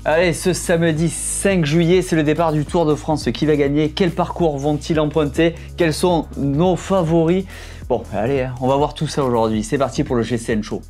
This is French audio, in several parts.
Allez, ce samedi 5 juillet, c'est le départ du Tour de France. Qui va gagner? Quel parcours vont-ils emprunter? Quels sont nos favoris? Bon, allez, on va voir tout ça aujourd'hui. C'est parti pour le GCN Show.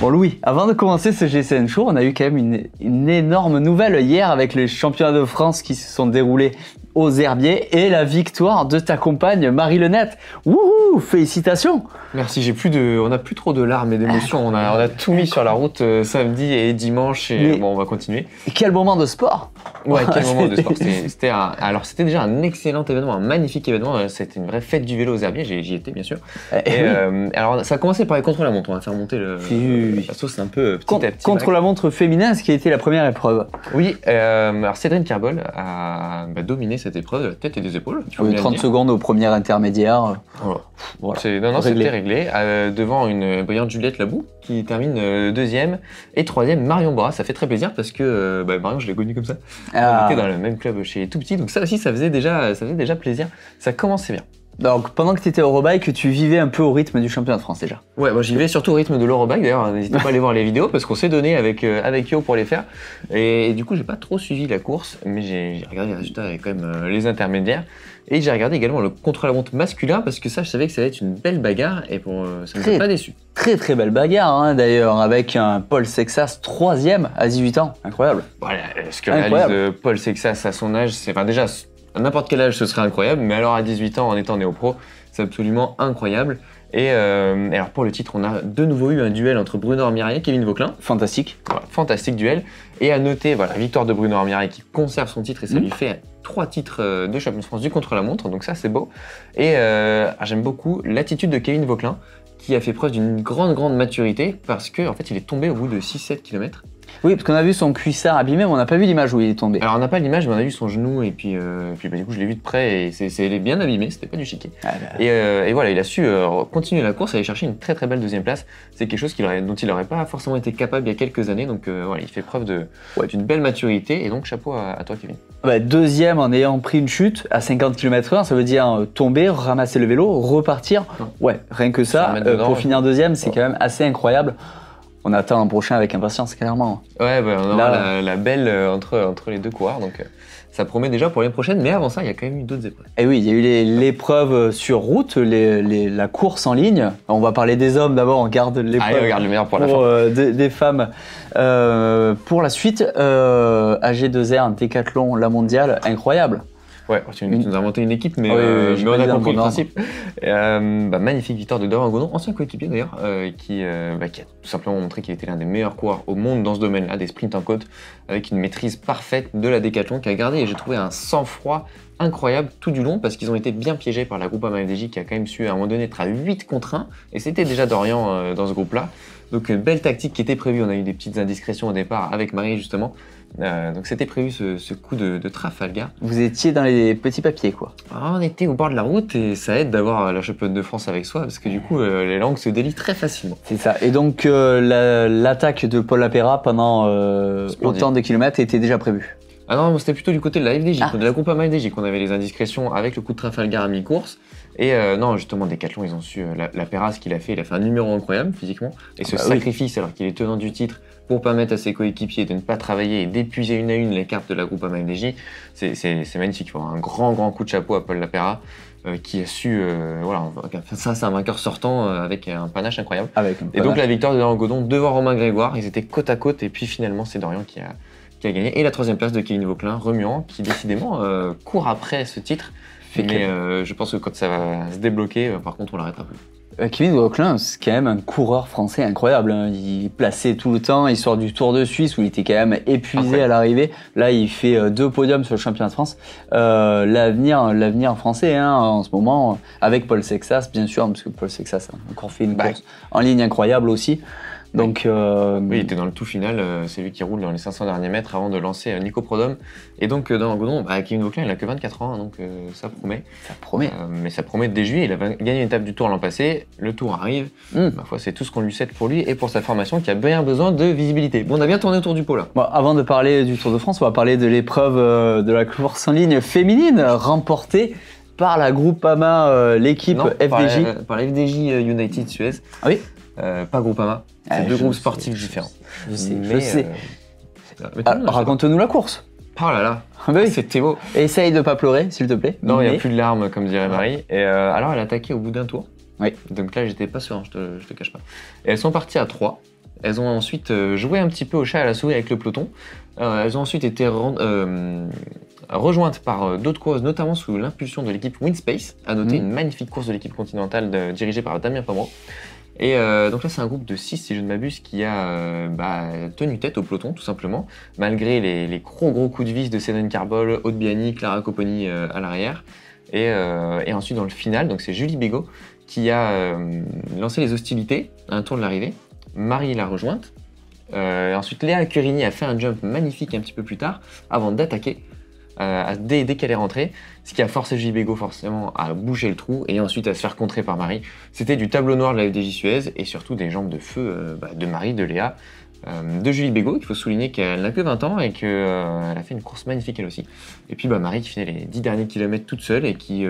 Bon Louis, avant de commencer ce GCN Show, on a eu quand même une énorme nouvelle hier avec les championnats de France qui se sont déroulés aux Herbiers et la victoire de ta compagne Marie Lenette. Wouhou, félicitations! Merci, on n'a plus trop de larmes et d'émotions. On a tout mis sur la route samedi et dimanche et bon, on va continuer. Et quel moment de sport! Ouais, quel moment de sport. C'était déjà un excellent événement, un magnifique événement. C'était une vraie fête du vélo aux Herbiers, j'y étais bien sûr. Et alors ça a commencé par les contre-la-montre. On va faire monter la sauce un peu petit à petit. Contre-la-montre féminin, ce qui a été la première épreuve. Oui, alors Cédrine Kerbol a dominé cette épreuve de la tête et des épaules. 30 secondes au premier intermédiaire. Voilà. C'était réglé. Devant une brillante Juliette Labou qui termine deuxième et troisième Marion Bora. Ça fait très plaisir parce que Marion, je l'ai connue comme ça. On était dans le même club chez Tout Petit, donc ça aussi ça faisait déjà plaisir. Ça commençait bien. Donc pendant que tu étais au Eurobike, tu vivais un peu au rythme du championnat de France déjà. Ouais, moi j'y vais surtout au rythme de l'Eurobike. D'ailleurs, n'hésitez pas à aller voir les vidéos parce qu'on s'est donné avec Yo pour les faire. Et du coup, j'ai pas trop suivi la course, mais j'ai regardé les résultats avec quand même les intermédiaires. Et j'ai regardé également le contre-la-montre masculin parce que ça, je savais que ça allait être une belle bagarre et ça ne m'a pas déçu. Très belle bagarre hein, d'ailleurs, avec un Paul Sexas 3e à 18 ans. Incroyable. Voilà, ce que réalise Paul Sexas à son âge, c'est déjà à n'importe quel âge ce serait incroyable, mais alors à 18 ans en étant néo-pro, c'est absolument incroyable. Et alors pour le titre, on a de nouveau eu un duel entre Bruno Armirail et Kevin Vauquelin. Fantastique. Voilà, fantastique duel. Et à noter, la victoire de Bruno Armirail qui conserve son titre et ça lui fait 3 titres de champion de France du contre-la-montre, donc ça c'est beau. Et j'aime beaucoup l'attitude de Kevin Vauquelin qui a fait preuve d'une grande maturité parce qu'en fait il est tombé au bout de 6-7 km. Oui, parce qu'on a vu son cuissard abîmé, mais on n'a pas vu l'image où il est tombé. Alors on n'a pas l'image, mais on a vu son genou et puis du coup je l'ai vu de près et il est bien abîmé, c'était pas du chiquet. Et voilà, il a su continuer la course, aller chercher une très belle deuxième place. C'est quelque chose dont il n'aurait pas forcément été capable il y a quelques années, donc voilà, il fait preuve d'une belle maturité et donc chapeau à toi Kevin. Deuxième en ayant pris une chute à 50 km/h, ça veut dire tomber, ramasser le vélo, repartir. Ouais, rien que ça, pour finir deuxième, c'est quand même assez incroyable. On attend un prochain avec impatience, clairement. Ouais, on aura la belle entre les deux coureurs, donc ça promet déjà pour l'année prochaine. Mais avant ça, il y a quand même eu d'autres épreuves. Et oui, il y a eu l'épreuve sur route, la course en ligne. On va parler des hommes d'abord, on garde l'épreuve. Allez, regarde le meilleur pour la fin. Des femmes. Pour la suite, AG2R, Décathlon, la mondiale, incroyable. Ouais, tu nous as inventé une équipe, mais on a compris le principe. Magnifique victoire de Dorian Godon, ancien coéquipier d'ailleurs, qui a tout simplement montré qu'il était l'un des meilleurs coureurs au monde dans ce domaine-là, des sprints en côte, avec une maîtrise parfaite de la Décathlon, qui a gardé, et j'ai trouvé un sang-froid incroyable tout du long, parce qu'ils ont été bien piégés par la Groupama FDJ, qui a quand même su à un moment donné être à 8 contre 1, et c'était déjà Dorian dans ce groupe-là. Donc une belle tactique qui était prévue, on a eu des petites indiscrétions au départ avec Marie justement. Donc c'était prévu ce coup de Trafalgar. Vous étiez dans les petits papiers quoi. On était au bord de la route et ça aide d'avoir la championne de France avec soi parce que du coup les langues se délient très facilement. C'est ça. Et donc l'attaque de Paul Lapera pendant autant de kilomètres était déjà prévue. Ah non, c'était plutôt du côté de la FDJ, de la Groupama FDJ qu'on avait les indiscrétions avec le coup de Trafalgar à mi-course. Et non, justement, Décathlon, ils ont su, Lapera, ce qu'il a fait, il a fait un numéro incroyable physiquement. Et ce sacrifice, alors qu'il est tenant du titre, pour permettre à ses coéquipiers de ne pas travailler et d'épuiser une à une les cartes de la Groupama FDJ, c'est magnifique. Un grand coup de chapeau à Paul Lapera, qui a su, ça c'est un vainqueur sortant avec un panache incroyable. Et donc la victoire de Dorian Godon devant Romain Grégoire, ils étaient côte à côte et puis finalement c'est Dorian qui a gagné. Et la troisième place de Kevin Vauquelin, remuant, qui décidément court après ce titre. Mais je pense que quand ça va se débloquer, par contre on l'arrêtera plus. Kevin Vauquelin, c'est quand même un coureur français incroyable. Hein. Il est placé tout le temps, il sort du Tour de Suisse où il était quand même épuisé à l'arrivée. Là, il fait 2 podiums sur le championnat de France. L'avenir français hein, en ce moment, avec Paul Sexas, bien sûr, parce que Paul Sexas a encore fait une course en ligne incroyable aussi. Donc, oui, il était dans le tout final, c'est lui qui roule dans les 500 derniers mètres avant de lancer Nico Prodhomme. Et donc dans Godon, Kevin Vauquelin, il a que 24 ans, hein, donc ça promet. Ça promet. Mais ça promet dès juillet, il a gagné une étape du Tour l'an passé, le Tour arrive, ma foi c'est tout ce qu'on lui souhaite pour lui et pour sa formation qui a bien besoin de visibilité. Bon, on a bien tourné autour du pot là. Bon, avant de parler du Tour de France, on va parler de l'épreuve de la course en ligne féminine remportée par la Groupama, l'équipe FDJ. Par la FDJ United Suez. Ah oui. pas Groupama. C'est deux groupes sportifs différents. Je sais. Raconte-nous la course. Oh là là, c'était beau. Essaye de pas pleurer, s'il te plaît. Non, il n'y a plus de larmes, comme dirait Marie. Et alors, elle a attaqué au bout d'un tour. Oui. Donc là, j'étais pas serein, je te cache pas. Et elles sont parties à 3. Elles ont ensuite joué un petit peu au chat et à la souris avec le peloton. Elles ont ensuite été rejointes par d'autres courses, notamment sous l'impulsion de l'équipe Winspace. À noter une magnifique course de l'équipe continentale dirigée par Damien Pomeroy. Et donc là, c'est un groupe de 6, si je ne m'abuse, qui a tenu tête au peloton, tout simplement, malgré les gros coups de vis de Cédric Carbol, Aude Biani, Clara Copponi à l'arrière. Et ensuite, dans le final, donc c'est Julie Bégaud qui a lancé les hostilités à un tour de l'arrivée. Marie l'a rejointe. Ensuite, Léa Curini a fait un jump magnifique un petit peu plus tard, avant d'attaquer. Dès qu'elle est rentrée, ce qui a forcé Julie Bégaud forcément à boucher le trou et ensuite à se faire contrer par Marie. C'était du tableau noir de la FDJ Suez et surtout des jambes de feu de Marie, de Léa, de Julie Bégaud. Il faut souligner qu'elle n'a que 20 ans et qu'elle a fait une course magnifique elle aussi. Et puis Marie qui fait les 10 derniers kilomètres toute seule et qui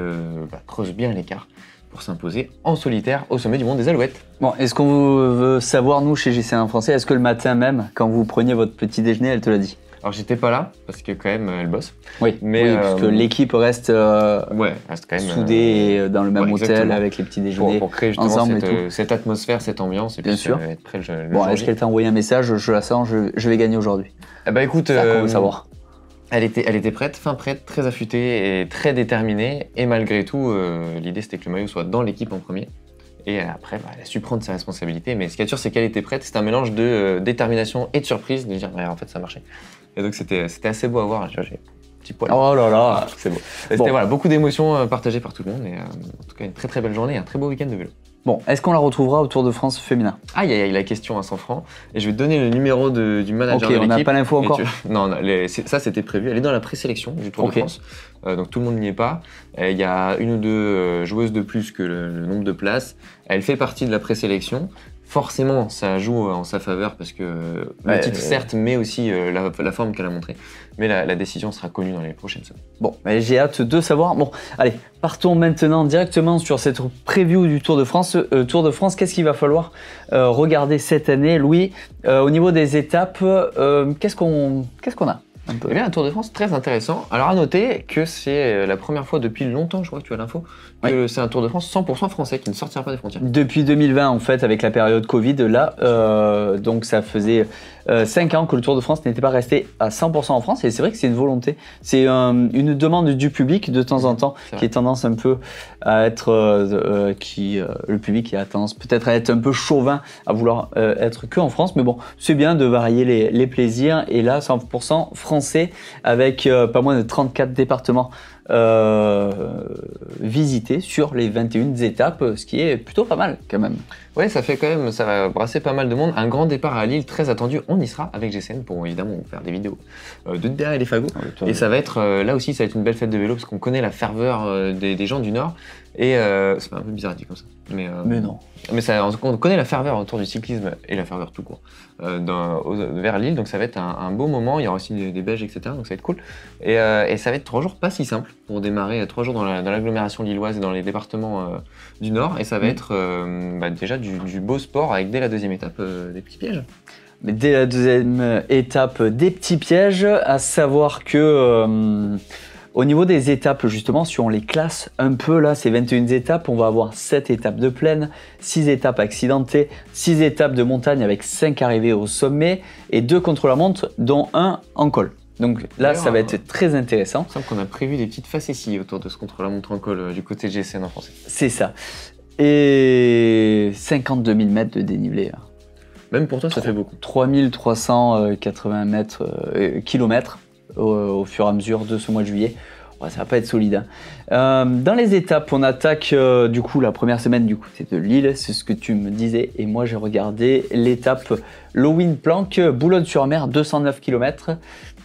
creuse bien l'écart pour s'imposer en solitaire au sommet du monde des Alouettes. Bon, est-ce qu'on veut savoir, nous, chez GC1 Français, est-ce que le matin même, quand vous preniez votre petit déjeuner, elle te l'a dit? Alors j'étais pas là parce que quand même elle bosse. Oui, parce que l'équipe reste, reste quand même soudée dans le même hôtel avec les petits déjeuners pour créer justement ensemble cette atmosphère, cette ambiance et bien puis sûr. Être prêt le bon, jour est-ce qu'elle t'a envoyé un message? Je la sens, je vais gagner aujourd'hui. Écoute, ça qu'on veut savoir. Elle était prête, fin prête, très affûtée et très déterminée. Et malgré tout, l'idée c'était que le maillot soit dans l'équipe en premier. Et après, elle a su prendre ses responsabilités. Mais ce qui est sûr, c'est qu'elle était prête. C'était un mélange de détermination et de surprise, de dire en fait ça marchait. Et donc c'était assez beau à voir. J'ai petit poil. Oh là là, c'est beau. C'était beaucoup d'émotions partagées par tout le monde. Et en tout cas, une très belle journée et un très beau week-end de vélo. Bon, est-ce qu'on la retrouvera au Tour de France féminin? Aïe, la question à 100 francs. Et je vais te donner le numéro du manager de l'équipe. On n'a pas l'info encore. Non, ça c'était prévu. Elle est dans la présélection du Tour de France. Donc tout le monde n'y est pas. Il y a une ou deux joueuses de plus que le nombre de places. Elle fait partie de la présélection. Forcément, ça joue en sa faveur parce que le titre, certes, mais aussi la forme qu'elle a montrée. Mais la décision sera connue dans les prochaines semaines. Bon, j'ai hâte de savoir. Bon, allez, partons maintenant directement sur cette preview du Tour de France. Tour de France, qu'est-ce qu'il va falloir regarder cette année, Louis? Au niveau des étapes, qu'est-ce qu'on a? Eh bien, un Tour de France très intéressant. Alors, à noter que c'est la première fois depuis longtemps, je crois que tu as l'info, que c'est un Tour de France 100% français qui ne sortira pas des frontières. Depuis 2020, en fait, avec la période Covid, là, donc ça faisait 5 ans que le Tour de France n'était pas resté à 100% en France. Et c'est vrai que c'est une volonté. C'est une demande du public de temps en temps qui est tendance un peu à être. Le public qui a tendance peut-être à être un peu chauvin, à vouloir être que en France. Mais bon, c'est bien de varier les plaisirs. Et là, 100% français avec pas moins de 34 départements visités sur les 21 étapes, ce qui est plutôt pas mal quand même. Ouais, ça va brasser pas mal de monde. Un grand départ à Lille, très attendu. On y sera avec GCN pour évidemment faire des vidéos de derrière les fagots. Et ça va être, là aussi, ça va être une belle fête de vélo parce qu'on connaît la ferveur des gens du Nord. Et c'est un peu bizarre dit comme ça. Mais non. Mais on connaît la ferveur autour du cyclisme et la ferveur tout court vers Lille. Donc ça va être un beau moment. Il y aura aussi des Belges, etc. Donc ça va être cool. Et ça va être 3 jours pas si simple pour démarrer. 3 jours dans l'agglomération lilloise et dans les départements du Nord. Et ça va être déjà du beau sport avec dès la deuxième étape des petits pièges. Mais dès la deuxième étape des petits pièges, à savoir que au niveau des étapes, justement, si on les classe un peu, là, ces 21 étapes, on va avoir 7 étapes de plaine, 6 étapes accidentées, 6 étapes de montagne avec 5 arrivées au sommet et 2 contre-la-montre, dont 1 en col. Donc là, ça va être très intéressant. Il semble qu'on a prévu des petites facéties autour de ce contre-la-montre en col du côté de GCN en français. C'est ça. Et 52 000 mètres de dénivelé. Même pour toi, ça fait beaucoup. 3380 kilomètres au fur et à mesure de ce mois de juillet. Ouais, ça va pas être solide. Dans les étapes, on attaque du coup la première semaine du côté de Lille, c'est ce que tu me disais. Et moi, j'ai regardé l'étape Lowin-Planck, Boulogne-sur-Mer, 209 km,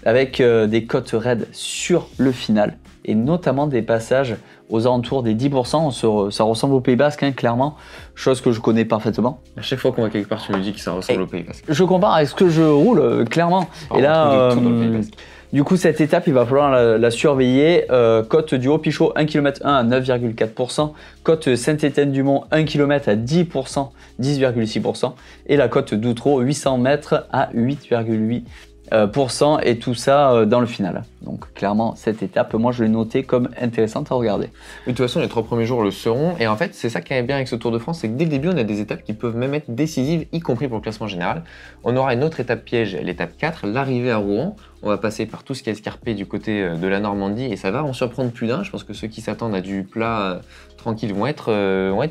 avec des côtes raides sur le final. Et notamment des passages aux alentours des 10%. Ça ressemble au Pays Basque, hein, clairement, chose que je connais parfaitement. À chaque fois qu'on va quelque part, tu nous dis que ça ressemble au Pays Basque. Je compare avec ce que je roule, clairement. Et là, tout dans le Pays Basque. Du coup, cette étape, il va falloir la surveiller. Côte du Haut-Pichot, 1 km 1 à 9,4%. Côte Saint-Étienne-du-Mont, 1 km à 10%, 10,6%. Et la côte d'Outreau, 800 mètres à 8,8%. Et tout ça dans le final. Donc clairement cette étape, moi je l'ai notée comme intéressante à regarder. Oui, de toute façon les 3 premiers jours le seront, et en fait c'est ça qui est bien avec ce Tour de France, c'est que dès le début on a des étapes qui peuvent même être décisives, y compris pour le classement général. On aura une autre étape piège, l'étape 4, l'arrivée à Rouen. On va passer par tout ce qui est escarpé du côté de la Normandie et ça va en surprendre plus d'un. Je pense que ceux qui s'attendent à du plat tranquille vont être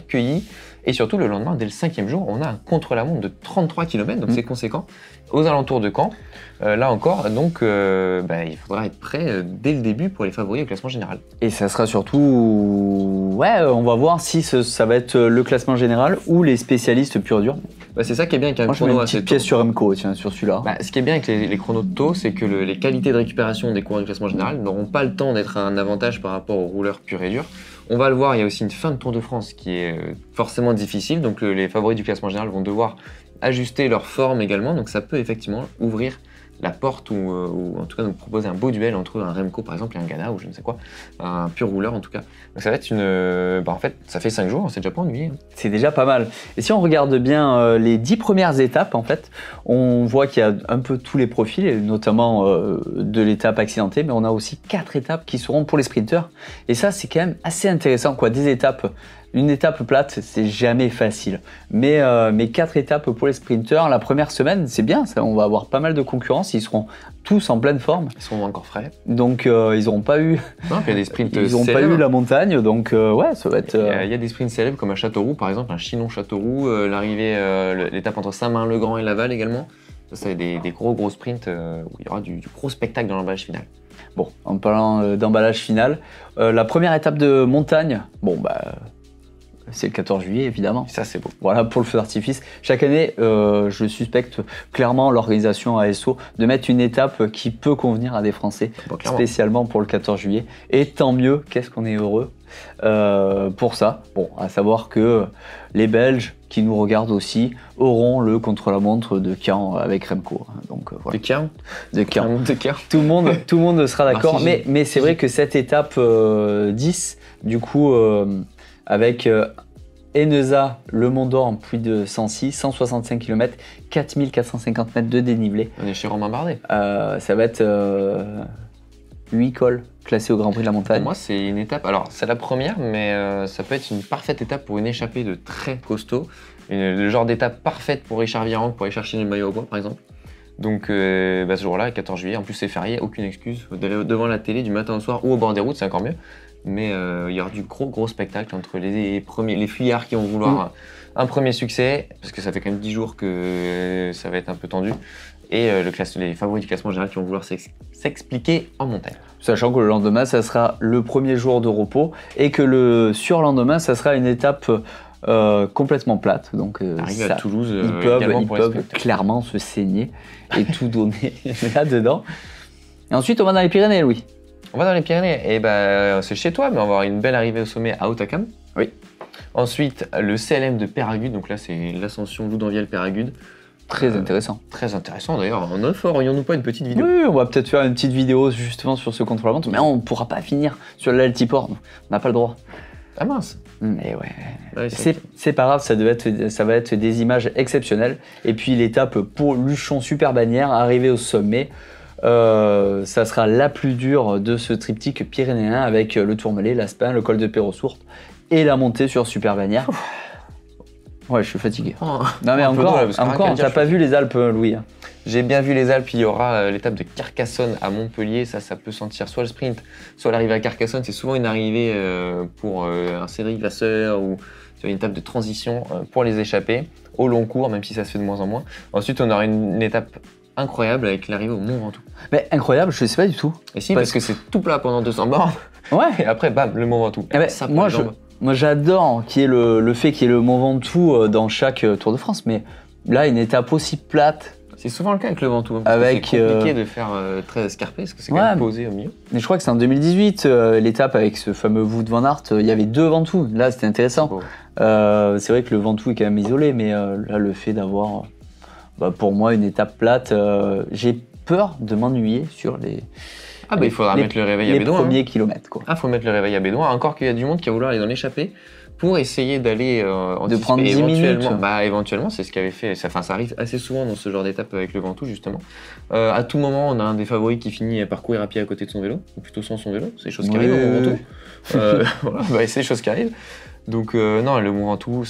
cueillis. Et surtout le lendemain, dès le 5e jour, on a un contre-la-montre de 33 km, donc c'est conséquent, aux alentours de Caen. Là encore, donc il faudra être prêt dès le début pour les favoris au classement général. Et ça sera surtout, on va voir si ça va être le classement général ou les spécialistes pur dur. C'est ça qui est bien avec un chrono. Moi je mets une petite pièce sur MCO, tiens, sur celui-là. Ce qui est bien avec les chronos de tôt, c'est que les qualités de récupération des coureurs du classement général n'auront pas le temps d'être un avantage par rapport aux rouleurs purs et durs. On va le voir, il y a aussi une fin de Tour de France qui est forcément difficile, donc les favoris du classement général vont devoir ajuster leur forme également, donc ça peut effectivement ouvrir la porte ou en tout cas nous proposer un beau duel entre un Remco par exemple et un Ghana ou je ne sais quoi, un pur rouleur en tout cas. Donc ça va être en fait ça fait 5 jours, c'est déjà pas ennuyé. C'est déjà pas mal. Et si on regarde bien les 10 premières étapes en fait, on voit qu'il y a un peu tous les profils, et notamment de l'étape accidentée, mais on a aussi 4 étapes qui seront pour les sprinteurs. Et ça c'est quand même assez intéressant quoi, des étapes. Une étape plate, c'est jamais facile. Mais 4 étapes pour les sprinteurs, la première semaine, c'est bien. Ça, on va avoir pas mal de concurrence. Ils seront tous en pleine forme. Ils seront encore frais. Donc, ils n'auront pas eu. Non, il y a des sprints ils n'ont pas eu la montagne. Donc, ça va être. Il y a des sprints célèbres comme à Châteauroux, par exemple, un Chinon-Châteauroux, l'arrivée, l'étape entre Saint-Marin-le-Grand et Laval également. Ça, c'est des gros sprints où il y aura du gros spectacle dans l'emballage final. Bon, en parlant d'emballage final, la première étape de montagne, c'est le 14 juillet, évidemment. Ça, c'est beau. Voilà, pour le feu d'artifice. Chaque année, je suspecte clairement l'organisation ASO de mettre une étape qui peut convenir à des Français, spécialement pour le 14 juillet. Et tant mieux, qu'est-ce qu'on est heureux pour ça. Bon, à savoir que les Belges qui nous regardent aussi auront le contre-la-montre de Caen avec Remco. Donc, voilà. De Caen. Tout le monde sera d'accord. Mais c'est vrai que cette étape 10, du coup... avec Eneza, le Mont d'Or en Puy de Sancy, 165 km, 4450 mètres de dénivelé. On est chez Romain Bardet. Ça va être 8 cols classés au Grand Prix de la montagne. Pour moi, c'est une étape. Alors, c'est la première, mais ça peut être une parfaite étape pour une échappée de très costaud. Le genre d'étape parfaite pour Richard Virenque pour aller chercher le maillot au bois, par exemple. Donc, ce jour-là, le 14 juillet, en plus c'est férié, aucune excuse. D'aller devant la télé du matin au soir ou au bord des routes, c'est encore mieux. Mais il y aura du gros spectacle entre les fuyards qui vont vouloir un premier succès, parce que ça fait quand même 10 jours que ça va être un peu tendu, et les favoris du classement général qui vont vouloir s'expliquer en montagne. Sachant que le lendemain, ça sera le premier jour de repos, et que le surlendemain, ça sera une étape complètement plate. Donc à Toulouse, ils peuvent clairement se saigner et tout donner là-dedans. Et ensuite, on va dans les Pyrénées, Louis. On va dans les Pyrénées, et c'est chez toi, mais on va avoir une belle arrivée au sommet à Hautacam. Oui. Ensuite, le CLM de Péragude, donc là c'est l'ascension Loudanvielle-Péragude. Très intéressant. Très intéressant d'ailleurs. En offre, aurions-nous pas une petite vidéo? Oui, on va peut-être faire une petite vidéo justement sur ce contre-la-montre, mais on ne pourra pas finir sur l'altiport, on n'a pas le droit. Ah mince. Et ouais. C'est pas grave, ça va être des images exceptionnelles. Et puis l'étape pour Luchon Super Bannière, arrivée au sommet. Ça sera la plus dure de ce triptyque pyrénéen avec le Tourmalet, l'Aspin, le col de Perrosourte et la montée sur Super Bannière. Ouais, je suis fatigué. Non mais encore, t'as pas vu les Alpes, Louis? J'ai bien vu les Alpes, il y aura l'étape de Carcassonne à Montpellier, ça peut sentir soit le sprint, soit l'arrivée à Carcassonne, c'est souvent une arrivée pour un Cédric Vasseur ou une étape de transition pour les échappés, au long cours, même si ça se fait de moins en moins. Ensuite, on aura une étape incroyable avec l'arrivée au Mont Ventoux. Mais incroyable, je sais pas du tout. Et si, parce que c'est tout plat pendant 200 bornes. Ouais. Et après, bam, le Mont Ventoux. Moi, j'adore qu'il y ait le fait qu'il y ait le Mont Ventoux dans chaque Tour de France, mais là, une étape aussi plate, C'est souvent le cas avec le Ventoux. Avec, c'est compliqué de faire très escarpé parce que c'est quand même posé au milieu. Mais je crois que c'est en 2018, l'étape avec ce fameux Wout van Aert, il y avait 2 Ventous. Là, c'était intéressant. C'est vrai que le Ventoux est quand même isolé, mais là, le fait d'avoir, pour moi, une étape plate, j'ai peur de m'ennuyer sur les. Il faudra mettre le réveil à Bédouin. Les premiers kilomètres, quoi. Faut mettre le réveil à Bédouin. Encore qu'il y a du monde qui va vouloir aller dans l'échappée pour essayer d'aller de prendre 10 minutes. Éventuellement, c'est ce qu'avait fait. Ça arrive assez souvent dans ce genre d'étape avec le Ventoux, justement. À tout moment, on a un des favoris qui finit par courir à pied à côté de son vélo, ou plutôt sans son vélo. C'est des choses qui arrivent au Mont Ventoux. C'est des choses qui arrivent. Donc, non, le Mont Ventoux,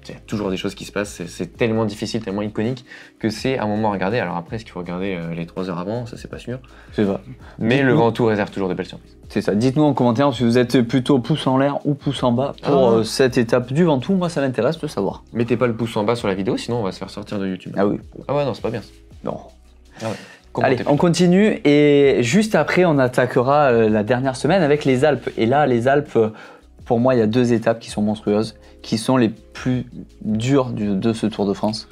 il y a toujours des choses qui se passent, c'est tellement difficile, tellement iconique que c'est un moment à regarder. Alors après, est-ce qu'il faut regarder les 3 heures avant? Ça, c'est pas sûr. C'est vrai. Mais le Ventoux réserve toujours de belles surprises. C'est ça. Dites-nous en commentaire si vous êtes plutôt pouce en l'air ou pouce en bas pour cette étape du Ventoux. Moi, ça m'intéresse de savoir. Mettez pas le pouce en bas sur la vidéo, sinon on va se faire sortir de YouTube. Ah oui. Ah ouais, non, c'est pas bien ça. Non. Allez, on continue et juste après, on attaquera la dernière semaine avec les Alpes. Et là, les Alpes, pour moi, il y a 2 étapes qui sont monstrueuses, qui sont les plus dures de ce Tour de France.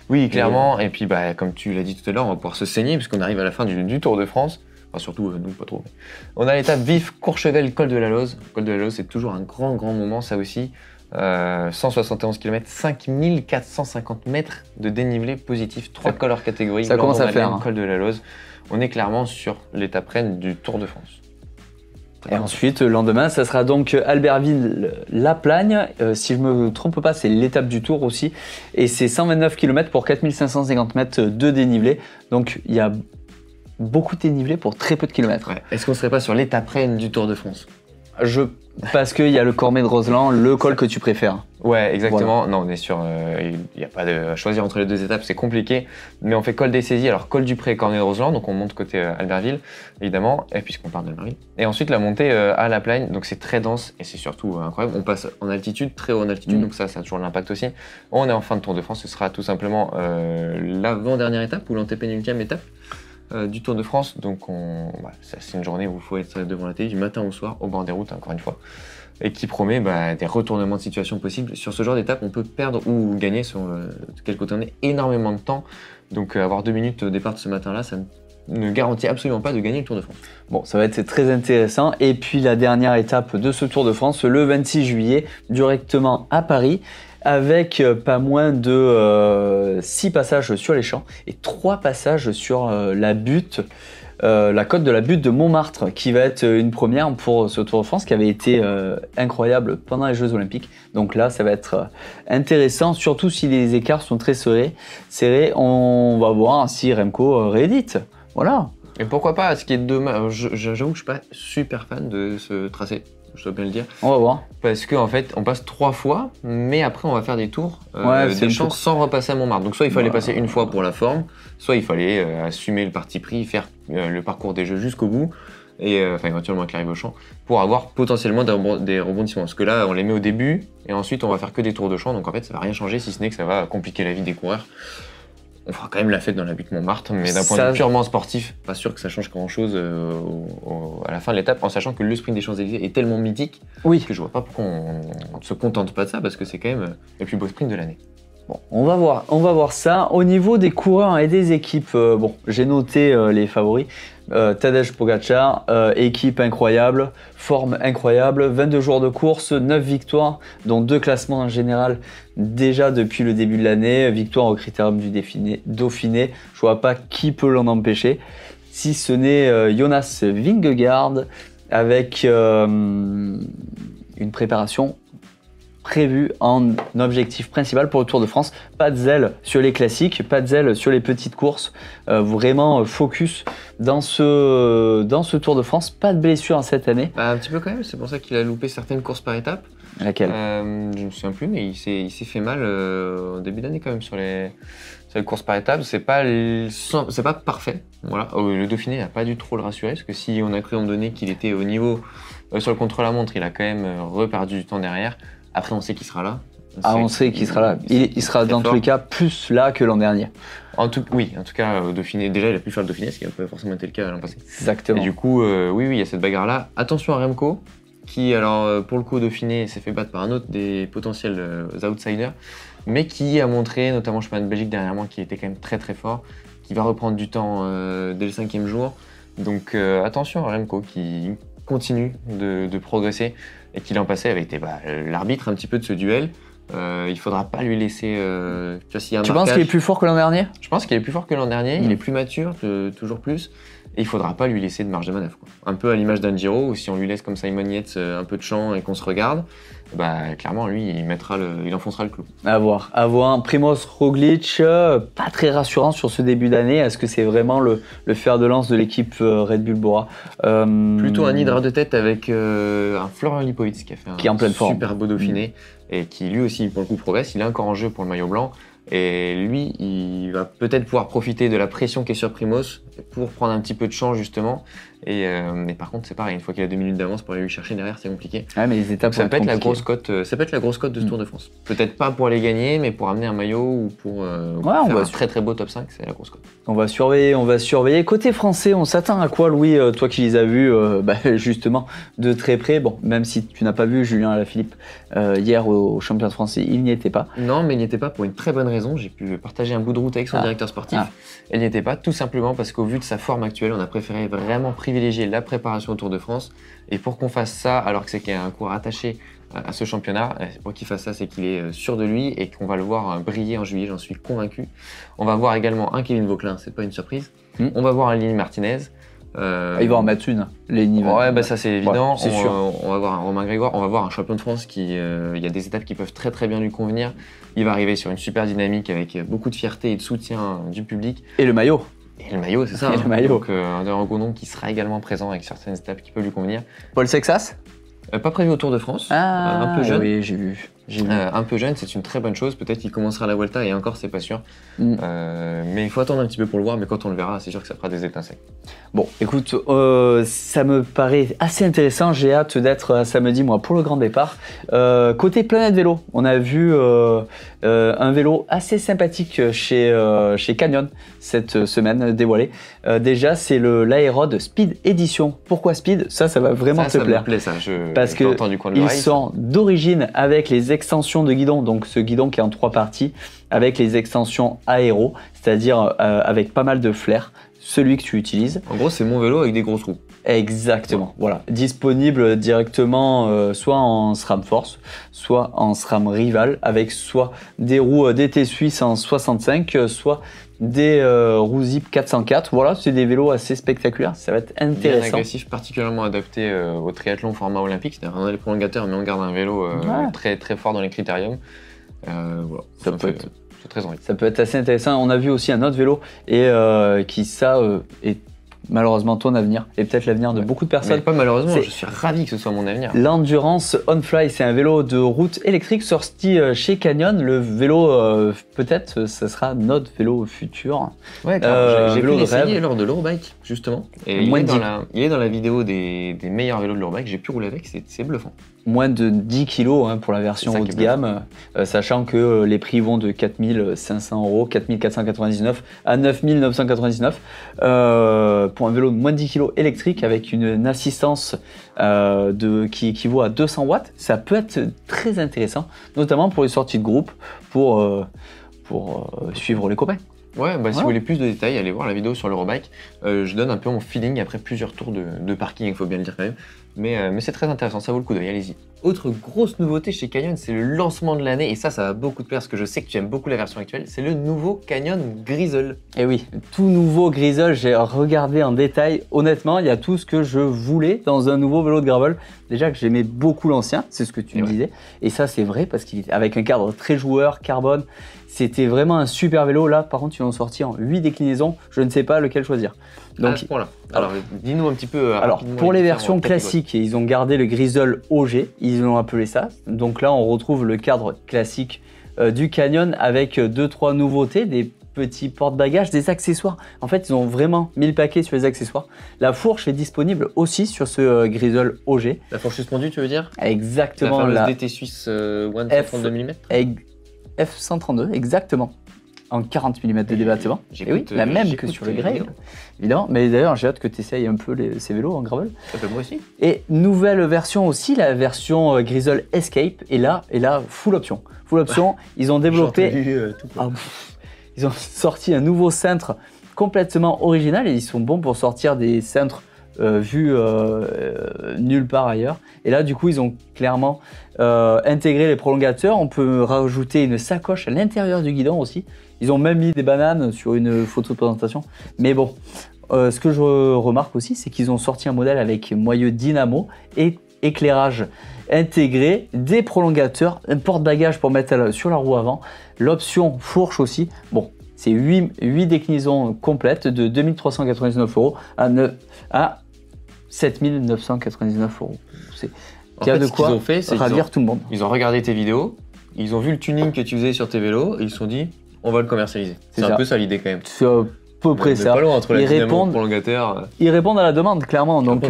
Oui, clairement. Et puis, comme tu l'as dit tout à l'heure, on va pouvoir se saigner puisqu'on arrive à la fin du Tour de France. Enfin, surtout, nous, pas trop. Mais... On a l'étape Vif, Courchevel, Col de la Loze. Col de la Loze, c'est toujours un grand moment, ça aussi. 171 km, 5450 mètres de dénivelé positif, 3 cols hors catégorie. Ça commence à faire. Col de la Loze. On est clairement sur l'étape reine du Tour de France. Et ensuite, le lendemain, ça sera donc Albertville-La Plagne. Si je ne me trompe pas, c'est l'étape du Tour aussi. Et c'est 129 km pour 4550 mètres de dénivelé. Donc, il y a beaucoup de dénivelé pour très peu de kilomètres. Ouais. Est-ce qu'on ne serait pas sur l'étape reine du Tour de France? Parce qu'il y a le Cormet de Roseland, le col que tu préfères. Ouais, exactement. Voilà. Non, on est sur. Il n'y a pas de choisir entre les 2 étapes, c'est compliqué. Mais on fait col des Saisies, alors col du Pré et Cormet de Roseland. Donc on monte côté Albertville, évidemment, et puisqu'on part d'Albertville. Et ensuite la montée à La Plagne. Donc c'est très dense et c'est surtout incroyable. On passe en altitude, très haut en altitude, donc ça a toujours l'impact aussi. On est en fin de Tour de France. Ce sera tout simplement l'avant-dernière étape ou l'antépénultième étape du Tour de France. Donc c'est une journée où il faut être devant la télé du matin au soir, au bord des routes, encore une fois. Et qui promet des retournements de situation possibles. Sur ce genre d'étape, on peut perdre ou gagner sur quel côté on est énormément de temps. Donc avoir 2 minutes au départ de ce matin-là, ça ne garantit absolument pas de gagner le Tour de France. Bon, ça va être très intéressant. Et puis la dernière étape de ce Tour de France, le 26 juillet, directement à Paris, avec pas moins de 6 passages sur les champs et 3 passages sur la butte. La côte de la butte de Montmartre, qui va être une première pour ce Tour de France, qui avait été incroyable pendant les Jeux Olympiques. Donc là, ça va être intéressant, surtout si les écarts sont très serrés. On va voir si Remco réédite. Voilà. Et pourquoi pas, ce qui est dommage, j'avoue que je suis pas super fan de ce tracé. Je dois bien le dire. On va voir. Parce qu'en fait, on passe 3 fois, mais après, on va faire des tours des champs sans repasser à Montmartre. Donc, soit il fallait passer une fois pour la forme, soit il fallait assumer le parti pris, faire le parcours des Jeux jusqu'au bout, et éventuellement avec l'arrivée au champ, pour avoir potentiellement des rebondissements. Parce que là, on les met au début, et ensuite, on va faire que des tours de champ. Donc, en fait, ça va rien changer, si ce n'est que ça va compliquer la vie des coureurs. On fera quand même la fête dans la butte Montmartre, mais d'un point de vue purement sportif, pas sûr que ça change grand-chose à la fin de l'étape, en sachant que le sprint des Champs-Élysées est tellement mythique que je vois pas pourquoi on ne se contente pas de ça, parce que c'est quand même le plus beau sprint de l'année. Bon, on va voir ça. Au niveau des coureurs et des équipes, j'ai noté les favoris. Tadej Pogacar, équipe incroyable, forme incroyable, 22 jours de course, 9 victoires, dont 2 classements en général déjà depuis le début de l'année, victoire au Critérium du Dauphiné, je vois pas qui peut l'en empêcher, si ce n'est Jonas Vingegaard, avec une préparation prévu en objectif principal pour le Tour de France. Pas de zèle sur les classiques, pas de zèle sur les petites courses. Vraiment focus dans ce Tour de France. Pas de blessure en cette année. Un petit peu quand même, c'est pour ça qu'il a loupé certaines courses par étape. Laquelle Je ne me souviens plus, mais il s'est fait mal au début d'année quand même sur les courses par étapes. C'est pas parfait. Voilà. Le Dauphiné n'a pas dû trop le rassurer, parce que si on a cru en donner qu'il était au niveau sur le contre-la-montre, il a quand même reperdu du temps derrière. Après, on sait qu'il sera là. On sait qu'il sera là. Il sera dans tous les cas plus là que l'an dernier. En tout cas, au Dauphiné, déjà, il a pu faire le Dauphiné, ce qui n'a pas forcément été le cas l'an passé. Exactement. Et du coup, oui, il y a cette bagarre-là. Attention à Remco, qui, alors, pour le coup, au Dauphiné, s'est fait battre par un autre des potentiels outsiders. mais qui a montré, notamment le championnat de Belgique dernièrement, qu'il était quand même très très fort, qui va reprendre du temps dès le 5e jour. Donc attention à Remco qui continue de progresser et qui l'an passé avait été l'arbitre un petit peu de ce duel. Il faudra pas lui laisser. Tu penses qu'il est plus fort que l'an dernier? Je pense qu'il est plus fort que l'an dernier. Il est plus mature, toujours plus. Et il faudra pas lui laisser de marge de manœuvre, quoi. Un peu à l'image d'un Giro, où si on lui laisse comme Simon Yates un peu de champ et qu'on se regarde, clairement lui il enfoncera le clou. À voir. Primož Roglič, pas très rassurant sur ce début d'année. Est-ce que c'est vraiment le fer de lance de l'équipe Red Bull Bora? Plutôt un hydre de tête avec un Florian Lipovic qui a fait un en pleine forme. Super beau Dauphiné et qui lui aussi pour le coup progresse. Il est encore en jeu pour le maillot blanc. Et lui, il va peut-être pouvoir profiter de la pression qui est sur Primož pour prendre un petit peu de champ justement. Et par contre, c'est pareil, une fois qu'il a 2 minutes d'avance pour aller lui chercher derrière, c'est compliqué. Ouais, mais les étapes ça peut être la grosse cote. Ça peut être la grosse cote de ce Tour de France. Peut-être pas pour aller gagner, mais pour amener un maillot ou pour faire un très très beau top 5, c'est la grosse cote. On va surveiller. Côté français, on s'attend à quoi, Louis, toi qui les as vus justement de très près? Bon, même si tu n'as pas vu Julien Alaphilippe hier au championnat français, il n'y était pas. Non, mais il n'y était pas pour une très bonne raison. J'ai pu partager un bout de route avec son directeur sportif. Il n'y était pas tout simplement parce qu'au vu de sa forme actuelle, on a préféré vraiment privilégier la préparation au Tour de France. Et pour qu'on fasse ça, alors que c'est qu'il y a un cours attaché à ce championnat, pour qu'il fasse ça, c'est qu'il est sûr de lui et qu'on va le voir briller en juillet, j'en suis convaincu. On va voir également un Kevin Vauquelin, c'est pas une surprise. On va voir un Lenny Martinez. Il va en mettre une, Lenny. Ouais, ça c'est évident. Ouais, c'est sûr. On va voir un Romain Grégoire, on va voir un champion de France qui, il y a des étapes qui peuvent très très bien lui convenir. Il va arriver sur une super dynamique avec beaucoup de fierté et de soutien du public. Et le maillot. Et le maillot, c'est ça. Et le maillot. Donc un Gondon qui sera également présent avec certaines étapes qui peuvent lui convenir. Paul Sexas? Pas prévu au Tour de France. Un peu jeune. Oui, j'ai vu. Un peu jeune, c'est une très bonne chose. Peut-être qu'il commencera la Vuelta et encore, c'est pas sûr. Mais il faut attendre un petit peu pour le voir. Mais quand on le verra, c'est sûr que ça fera des étincelles. Bon, écoute, ça me paraît assez intéressant. J'ai hâte d'être samedi, moi, pour le grand départ. Côté Planète Vélo, on a vu un vélo assez sympathique chez Canyon cette semaine dévoilé. Déjà, c'est l'Aérod Speed Edition. Pourquoi Speed? Ça va vraiment te plaire. Ça me plaît, ça. Parce que ils sont d'origine avec les extensions de guidon, donc ce guidon qui est en 3 parties, avec les extensions aéro, c'est-à-dire avec pas mal de flair, celui que tu utilises. En gros, c'est mon vélo avec des grosses roues. Exactement, ouais. Voilà. Disponible directement soit en SRAM Force, soit en SRAM Rival, avec soit des roues DT Suisse en 65, soit des roues Zip 404. Voilà, c'est des vélos assez spectaculaires, ça va être intéressant. Bien agressif, particulièrement adapté au triathlon format olympique, c'est-à-dire on a les prolongateurs, mais on garde un vélo très très fort dans les critériums. Voilà, ça peut être très envie. Ça peut être assez intéressant. On a vu aussi un autre vélo et qui est malheureusement ton avenir et peut-être l'avenir de beaucoup de personnes. Mais pas malheureusement, je suis ravi que ce soit mon avenir. L'Endurance On-Fly, c'est un vélo de route électrique sorti chez Canyon. Le vélo, peut-être, ça sera notre vélo futur. Ouais, j'ai pu l'essayer lors de l'Eurobike, justement. Et il est dans la vidéo des meilleurs vélos de l'Eurobike. J'ai pu rouler avec, c'est bluffant. Moins de 10 kg pour la version haut de gamme, sachant que les prix vont de 4 500 €, 4 499 à 9 999 pour un vélo de moins de 10 kg électrique avec une assistance qui équivaut à 200 watts. Ça peut être très intéressant, notamment pour les sorties de groupe, pour suivre les copains. Ouais, si vous voulez plus de détails, allez voir la vidéo sur l'Eurobike. Je donne un peu mon feeling après plusieurs tours de parking, il faut bien le dire quand même. Mais c'est très intéressant, ça vaut le coup d'œil, allez-y. Autre grosse nouveauté chez Canyon, c'est le lancement de l'année, et ça va beaucoup te plaire parce que je sais que tu aimes beaucoup la version actuelle, c'est le nouveau Canyon Grizzle. Et oui, tout nouveau Grizzle, j'ai regardé en détail, honnêtement, il y a tout ce que je voulais dans un nouveau vélo de gravel. Déjà que j'aimais beaucoup l'ancien, c'est ce que tu me disais, et ça c'est vrai parce qu'il est avec un cadre très joueur, carbone, c'était vraiment un super vélo. Là, par contre, ils l'ont sorti en 8 déclinaisons, je ne sais pas lequel choisir. Donc, à ce point-là. Alors, dis-nous un petit peu. Alors, pour les versions classiques, ils ont gardé le Grizzle OG, ils l'ont appelé ça. Donc là, on retrouve le cadre classique du Canyon avec 2-3 nouveautés, des petits porte-bagages, des accessoires. En fait, ils ont vraiment mis le paquet sur les accessoires. La fourche est disponible aussi sur ce Grizzle OG. La fourche suspendue, tu veux dire? Exactement. La fameuse DT Suisse One 132 mm F132, exactement. en 40 mm de débattement. Et oui, la même que sur le Grail, évidemment. Mais d'ailleurs, j'ai hâte que tu essayes un peu ces vélos en gravel. Moi aussi. Et nouvelle version aussi, la version Grizzle Escape. Et là, full option. Full option, ils ont développé... ils ont sorti un nouveau cintre complètement original et ils sont bons pour sortir des cintres vus nulle part ailleurs. Et là, du coup, ils ont clairement intégré les prolongateurs. On peut rajouter une sacoche à l'intérieur du guidon aussi. Ils ont même mis des bananes sur une photo de présentation. Mais bon, ce que je remarque aussi, c'est qu'ils ont sorti un modèle avec moyeu dynamo et éclairage intégré, des prolongateurs, un porte-bagages pour mettre sur la roue avant, l'option fourche aussi. Bon, c'est 8 déclinaisons complètes de 2399 € à 7999 €. Il y a de quoi ravir tout le monde. Ils ont regardé tes vidéos, ils ont vu le tuning que tu faisais sur tes vélos et ils se sont dit on va le commercialiser. C'est un peu ça l'idée quand même. C'est à peu près ça. Pas loin entre la dynamo et le prolongateur. Ils répondent à la demande clairement, donc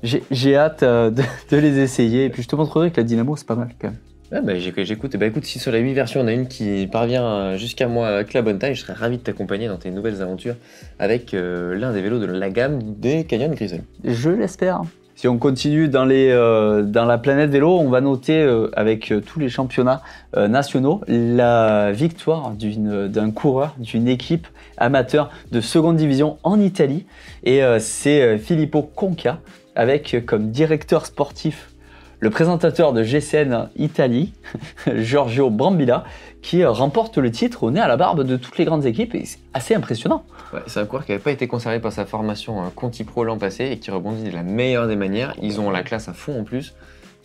j'ai hâte de les essayer et puis je te montrerai que la dynamo c'est pas mal quand même. Ah bah, j'écoute. Bah, écoute, si sur les 8 versions, on a une qui parvient jusqu'à moi avec la bonne taille, je serais ravi de t'accompagner dans tes nouvelles aventures avec l'un des vélos de la gamme des Canyon Grizzle. Je l'espère. Si on continue dans la planète vélo, on va noter avec tous les championnats nationaux la victoire d'un coureur, d'une équipe amateur de seconde division en Italie. Et c'est Filippo Conca avec comme directeur sportif le présentateur de GCN Italie, Giorgio Brambilla, qui remporte le titre au nez à la barbe de toutes les grandes équipes et c'est assez impressionnant. Ouais, c'est un coureur qui n'avait pas été conservé par sa formation Conti Pro l'an passé et qui rebondit de la meilleure des manières. Ils ont la classe à fond en plus.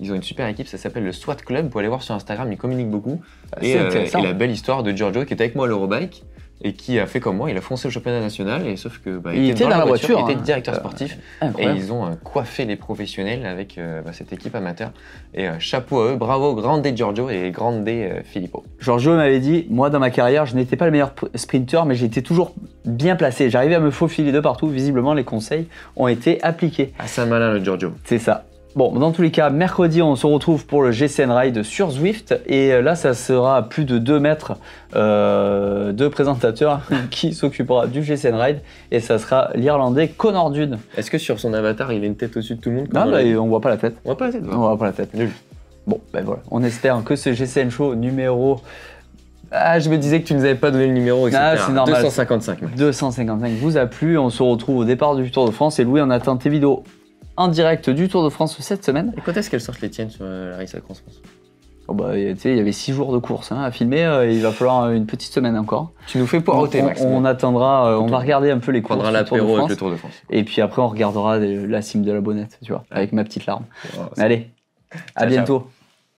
Ils ont une super équipe, ça s'appelle le SWAT Club. Vous pouvez aller voir sur Instagram, ils communiquent beaucoup. Et la belle histoire de Giorgio qui était avec moi à l'Eurobike et qui a fait comme moi, il a foncé au championnat national et sauf que il était dans la voiture, il était directeur sportif incroyable. Et ils ont coiffé les professionnels avec cette équipe amateur et chapeau à eux, bravo, grande Giorgio et grande Filippo. Giorgio m'avait dit, moi dans ma carrière je n'étais pas le meilleur sprinter mais j'étais toujours bien placé, j'arrivais à me faufiler de partout, visiblement les conseils ont été appliqués. Ah c'est un malin le Giorgio. C'est ça. Bon, dans tous les cas, mercredi, on se retrouve pour le GCN Ride sur Zwift. Et là, ça sera plus de 2 mètres de présentateurs qui s'occupera du GCN Ride. Et ça sera l'Irlandais Connor Dune. Est-ce que sur son avatar, il a une tête au-dessus de tout le monde? Non, bah, on voit pas la tête. On voit pas la tête. On voit pas la tête. Nul. Bon, ben voilà. On espère que ce GCN Show numéro... Ah, je me disais que tu nous avais pas donné le numéro, etc. Ah, c'est normal. 255. Mec. 255 vous a plu. On se retrouve au départ du Tour de France. Et Louis, on attend tes vidéos en direct du Tour de France cette semaine. Et quand est-ce qu'elles sortent les tiennes sur la Race Across France? Oh bah, il y avait 6 jours de course à filmer, il va falloir une petite semaine encore. Tu nous fais poireauter, Max. On attendra, on va regarder un peu les courses. On prendra l'apéro avec le Tour de France. Et puis après, on regardera la cime de la Bonnette, tu vois, avec ma petite larme. Wow, allez, à bientôt. Ciao.